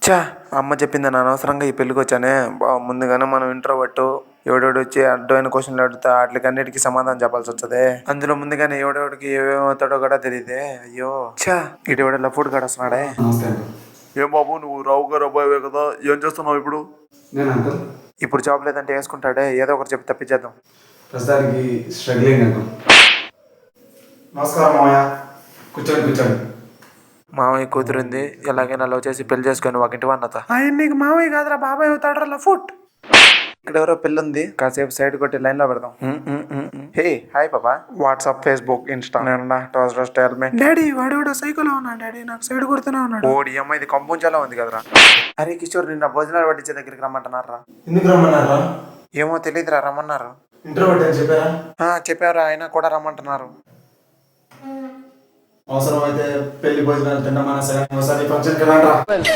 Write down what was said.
ఛా! అమ్మ చెప్పిందని అనవసరంగా ఈ పెళ్ళికి వచ్చానే. ముందుగానే మనం ఇంట్రోవర్ట్ ఎవడెవడు వచ్చి అడ్డమైన క్వశ్చన్లు అడుగుతా వాటికన్నిటికీ సమాధానం చెప్పాల్సి వస్తుంది. అందులో ముందుగానే ఎవడెవడికి ఏమేమవుతాడో కూడా తెలియదే. అయ్యో ఛా! ఇటు లఫుడ్ కాడ వస్తున్నాడే. నమస్తే అండి. ఏం బాబు నువ్వు రావు గారు అబ్బాయివే కదా, ఏం చేస్తున్నావు ఇప్పుడు? నేను అంకుల్ ఇప్పుడు జాబ్ లేదంటే వేసుకుంటాడే, ఏదో ఒకటి చెప్పి తప్పించేద్దాం. ప్రస్తుతానికి స్ట్రగ్లింగ్ అంకుల్. నమస్కారం మామయ్య. కూర్చోండి కూర్చోండి. మామయ్య కూతురుంది, ఎలాగైనా లవ్ చేసి పెళ్లి చేసుకొని ఒక ఇంటి వన్నత. ఆయన నీకు మామయ్య కాదురా, బాబాయ్ అవుతాడు లఫుట్. ఇక్కడ ఎవరో పెళ్ళి ఉంది, కాసేపు సైడ్ కొట్టి లైన్ లో పెడదాం. హే హాయ్ పాపా. WhatsApp, Facebook, Insta. డాడీ వాడు సైకోలో ఉన్నాడు డాడీ, నాకు సైడ్ కొడుతూనే ఉన్నాడు. ఓడి అమ్మ ఇది కంపౌంచాలో ఉంది కదరా. అరే కిషోర్, నిన్న భోజనాలు పట్టించే దగ్గరికి రమ్మంటున్నారా? ఎందుకు రమ్మన్నారా? ఏమో తెలియదురా, రమ్మన్నారు. ఇంట్రోవర్ట్ అని చెప్పారా? చెప్పారా, ఆయన కూడా రమ్మంటున్నారు. అవసరం అయితే పెళ్లి భోజనాలు తిన్నామన్నా సరే ఒకసారి ఫంక్షన్కి రండి.